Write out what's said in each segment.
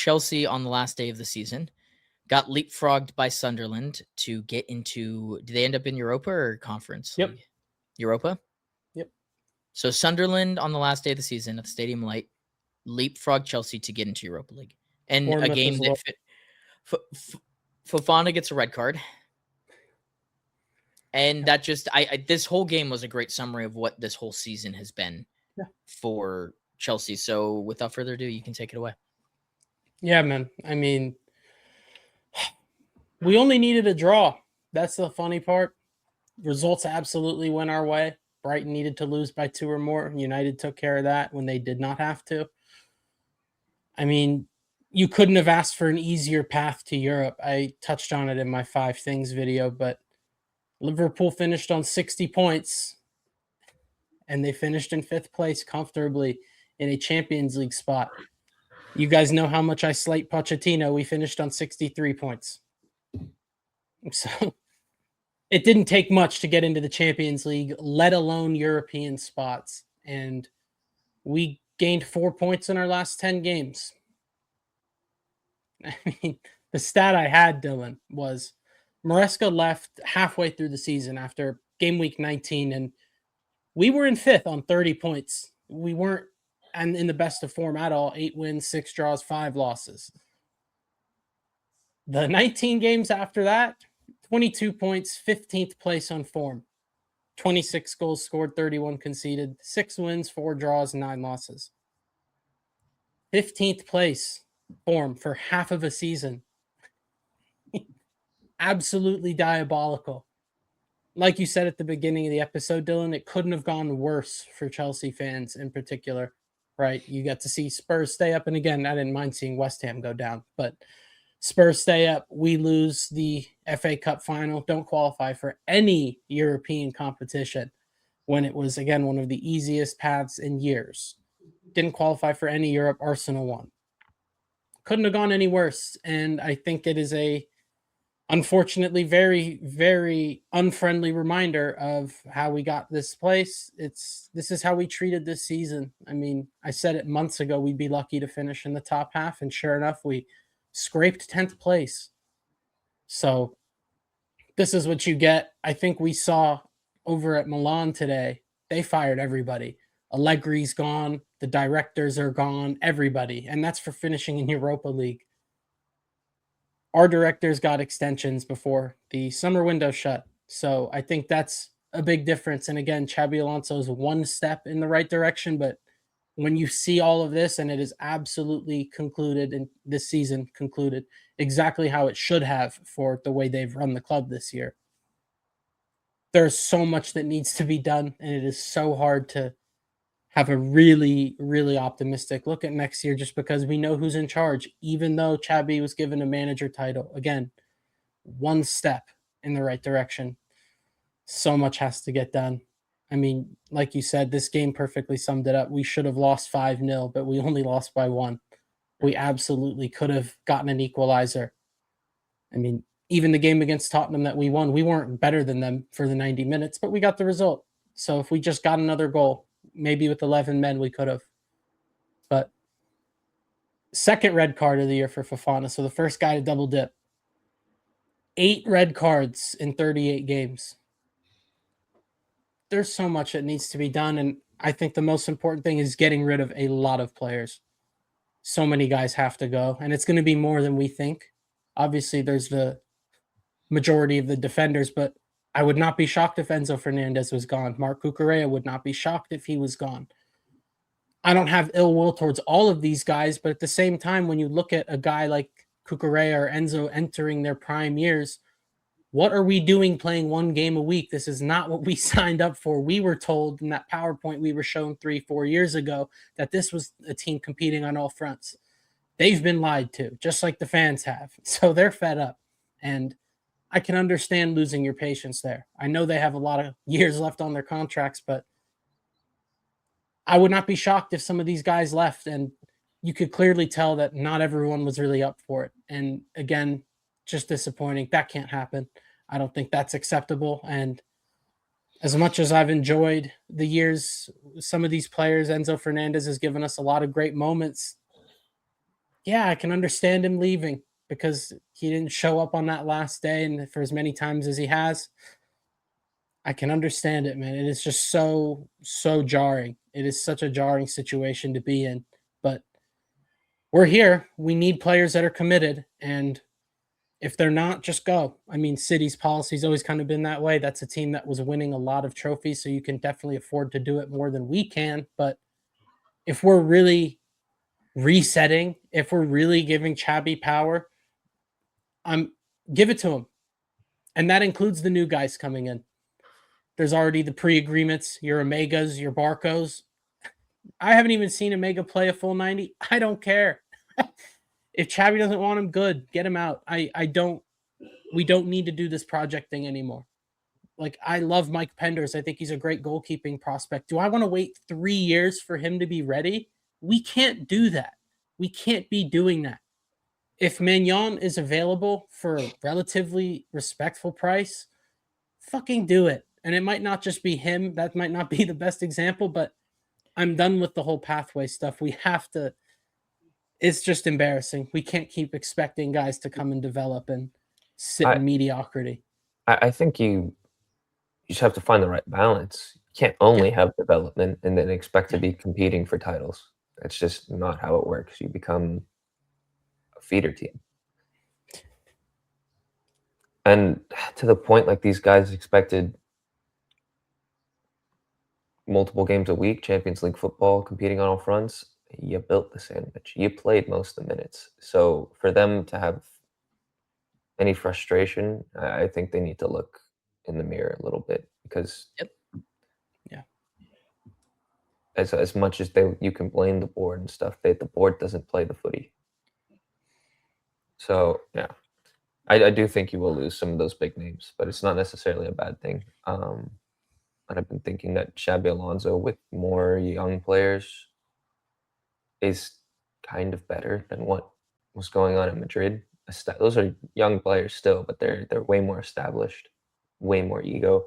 Chelsea on the last day of the season got leapfrogged by Sunderland to get into. Did they end up in Europa or Conference Yep. League? Europa. Yep. So Sunderland on the last day of the season at the Stadium Light leapfrogged Chelsea to get into Europa League, and Bournemouth a game as that Fofana gets a red card. And that just, this whole game was a great summary of what this whole season has been for Chelsea. So without further ado, you can take it away. Yeah, man. I mean, we only needed a draw. That's the funny part. Results absolutely went our way. Brighton needed to lose by 2 or more. United took care of that when they did not have to. I mean, you couldn't have asked for an easier path to Europe. I touched on it in my 5 things video, but Liverpool finished on 60 points, and they finished in 5th place comfortably in a Champions League spot. You guys know how much I slate Pochettino. We finished on 63 points. So it didn't take much to get into the Champions League, let alone European spots. And we gained 4 points in our last 10 games. I mean, the stat I had, Dylan, was Maresca left halfway through the season after game week 19, and we were in 5th on 30 points. We weren't in the best of form at all. 8 wins, 6 draws, 5 losses. The 19 games after that, 22 points, 15th place on form. 26 goals scored, 31 conceded, 6 wins, 4 draws, 9 losses. 15th place form for half of a season. Absolutely diabolical. Like you said at the beginning of the episode, Dylan, it couldn't have gone worse for Chelsea fans in particular, right? You got to see Spurs stay up, and again, I didn't mind seeing West Ham go down, but Spurs stay up, we lose the FA Cup final, don't qualify for any European competition when it was, again, one of the easiest paths in years. Didn't qualify for any Europe, Arsenal won. Couldn't have gone any worse, and I think it is a unfortunately very, very unfriendly reminder of how we got this place. This is how we treated this season. I mean, I said it months ago, we'd be lucky to finish in the top half, and sure enough, we scraped 10th place. So this is what you get. I think we saw over at Milan today, they fired everybody. Allegri's gone, the directors are gone, everybody. And that's for finishing in Europa League. Our directors got extensions before the summer window shut. So I think that's a big difference. And again, Xabi Alonso is one step in the right direction, but when you see all of this and it is absolutely concluded, and this season concluded exactly how it should have for the way they've run the club this year, there's so much that needs to be done, and it is so hard to have a really, really optimistic look at next year just because we know who's in charge, even though Xabi was given a manager title. Again, one step in the right direction. So much has to get done. I mean, like you said, this game perfectly summed it up. We should have lost 5-0, but we only lost by 1. We absolutely could have gotten an equalizer. I mean, even the game against Tottenham that we won, we weren't better than them for the 90 minutes, but we got the result. So if we just got another goal, maybe with 11 men, we could have. But second red card of the year for Fofana. So the first guy to double dip. 8 red cards in 38 games. There's so much that needs to be done. And I think the most important thing is getting rid of a lot of players. So many guys have to go. And it's going to be more than we think. Obviously, there's the majority of the defenders, but I would not be shocked if Enzo Fernandez was gone. Marc Cucurella would not be shocked if he was gone. I don't have ill will towards all of these guys, but at the same time, when you look at a guy like Cucurella or Enzo entering their prime years, what are we doing playing 1 game a week? This is not what we signed up for. We were told in that PowerPoint we were shown 3-4 years ago that this was a team competing on all fronts. They've been lied to, just like the fans have. So they're fed up. And I can understand losing your patience there. I know they have a lot of years left on their contracts, but I would not be shocked if some of these guys left, and you could clearly tell that not everyone was really up for it. And again, just disappointing. That can't happen. I don't think that's acceptable. And as much as I've enjoyed the years, some of these players, Enzo Fernandez has given us a lot of great moments. Yeah, I can understand him leaving because he didn't show up on that last day and for as many times as he has. I can understand it, man. It is just so jarring. It is such a jarring situation to be in. But we're here. We need players that are committed, and if they're not, just go. I mean, City's policy's always kind of been that way. That's a team that was winning a lot of trophies, so you can definitely afford to do it more than we can. But if we're really resetting, if we're really giving Xabi power, give it to him. And that includes the new guys coming in. There's already the pre-agreements, your Omegas, your Barcos. I haven't even seen Omega play a full 90. I don't care. If Xabi doesn't want him, good. Get him out. We don't need to do this project thing anymore. Like, I love Mike Penders. I think he's a great goalkeeping prospect. Do I want to wait 3 years for him to be ready? We can't do that. We can't be doing that. If Magnon is available for a relatively respectful price, fucking do it. And it might not just be him. That might not be the best example, but I'm done with the whole pathway stuff. We have to. It's just embarrassing. We can't keep expecting guys to come and develop and sit in mediocrity. I think you just have to find the right balance. You can't only have development and then expect to be competing for titles. That's just not how it works. You become a feeder team. And to the point, like, these guys expected multiple games a week, Champions League football, competing on all fronts. You built the sandwich. You played most of the minutes. So for them to have any frustration, I think they need to look in the mirror a little bit, because as much as you can blame the board and stuff, the board doesn't play the footy. So yeah, I do think you will lose some of those big names, but it's not necessarily a bad thing. And I've been thinking that Xabi Alonso with more young players is kind of better than what was going on in Madrid. Those are young players still, but they're way more established, way more ego.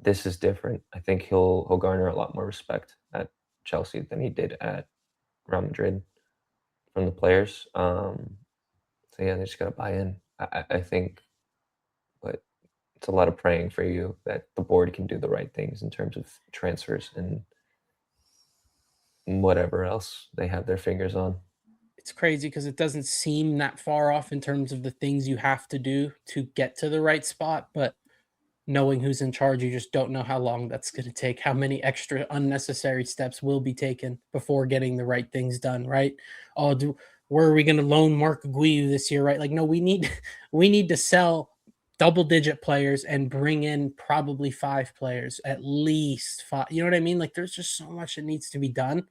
This is different. I think he'll garner a lot more respect at Chelsea than he did at Real Madrid from the players. So yeah, they just gotta buy in. I think, but it's a lot of praying for you that the board can do the right things in terms of transfers and whatever else they have their fingers on. It's crazy because it doesn't seem that far off in terms of the things you have to do to get to the right spot, but knowing who's in charge, you just don't know how long that's going to take, how many extra unnecessary steps will be taken before getting the right things done, right? Where are we going to loan Mark Aguirre this year, right? Like, no, we need to sell double-digit players and bring in probably 5 players, at least 5. You know what I mean? Like, there's just so much that needs to be done.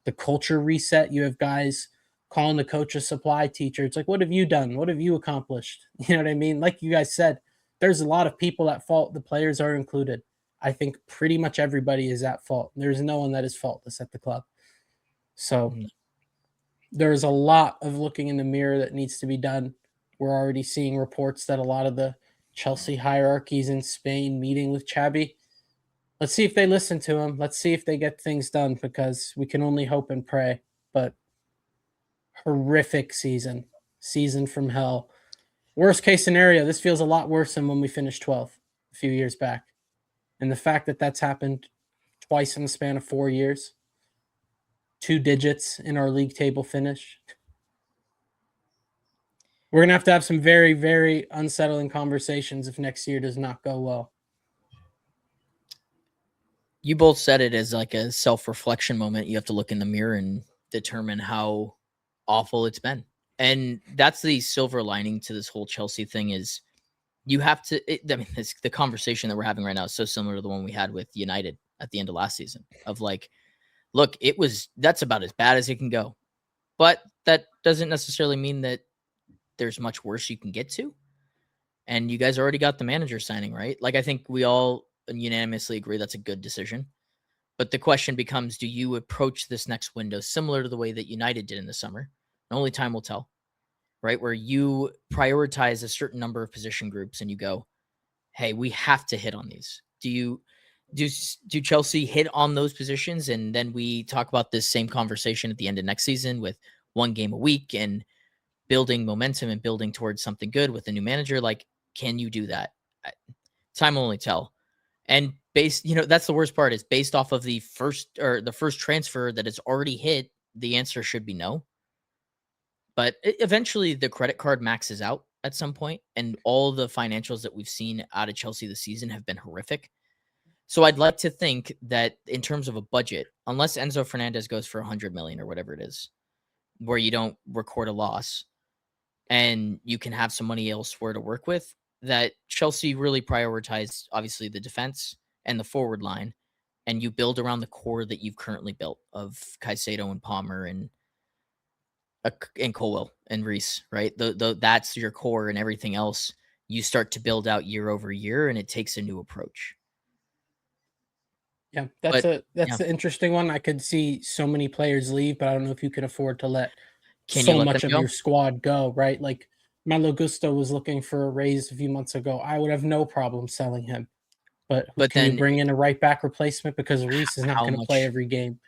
The culture reset, you have guys calling the coach a supply teacher. It's like, what have you done? What have you accomplished? You know what I mean? Like you guys said, there's a lot of people at fault. The players are included. I think pretty much everybody is at fault. There's no one that is faultless at the club. So there's a lot of looking in the mirror that needs to be done. We're already seeing reports that a lot of the Chelsea hierarchies in Spain meeting with Xabi. Let's see if they listen to him. Let's see if they get things done, because we can only hope and pray. But horrific season from hell. Worst case scenario, this feels a lot worse than when we finished 12th a few years back. And the fact that that's happened twice in the span of 4 years, 2 digits in our league table finish. We're going to have some very, very unsettling conversations if next year does not go well. You both said it as like a self-reflection moment. You have to look in the mirror and determine how awful it's been. And that's the silver lining to this whole Chelsea thing is you have to, the conversation that we're having right now is so similar to the one we had with United at the end of last season of like, look, that's about as bad as it can go. But that doesn't necessarily mean that there's much worse you can get to. And you guys already got the manager signing, right? Like, I think we all unanimously agree that's a good decision. But the question becomes, do you approach this next window similar to the way that United did in the summer? Only time will tell, right? Where you prioritize a certain number of position groups and you go, hey, we have to hit on these. Do Chelsea hit on those positions? And then we talk about this same conversation at the end of next season with one game a week and building momentum and building towards something good with a new manager. Like, can you do that? Time will only tell. And that's the worst part, is based off of the first transfer that has already hit, the answer should be no. But eventually the credit card maxes out at some point, and all the financials that we've seen out of Chelsea this season have been horrific. So I'd like to think that in terms of a budget, unless Enzo Fernandez goes for 100 million or whatever it is, where you don't record a loss and you can have some money elsewhere to work with, that Chelsea really prioritized, obviously, the defense and the forward line, and you build around the core that you've currently built of Caicedo and Palmer and Colwell and Reece, right? That's your core, and everything else you start to build out year over year, and it takes a new approach. Yeah, that's an interesting one. I could see so many players leave, but I don't know if you can afford to let so much of your squad go, right? Like Malo Gusto was looking for a raise a few months ago. I would have no problem selling him. But can then you bring in a right back replacement, because Reece is not going to play every game?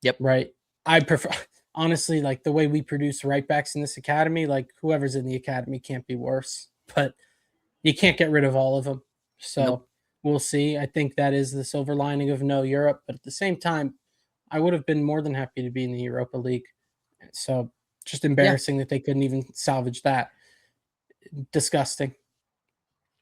Yep. Right. I prefer, honestly, like the way we produce right backs in this academy, like whoever's in the academy can't be worse, but you can't get rid of all of them. So we'll see. I think that is the silver lining of no Europe. But at the same time, I would have been more than happy to be in the Europa League. So just embarrassing that they couldn't even salvage that. Disgusting.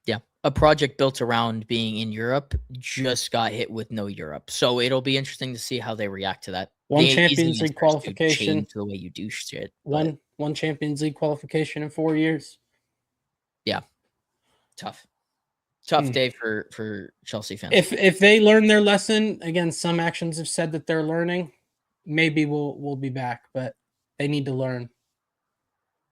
Yeah. A project built around being in Europe just got hit with no Europe. So it'll be interesting to see how they react to that. One Champions League qualification. To the way you do shit. One Champions League qualification in 4 years. Yeah. Tough day for Chelsea fans. If they learn their lesson, again, some actions have said that they're learning. Maybe we'll be back, but they need to learn.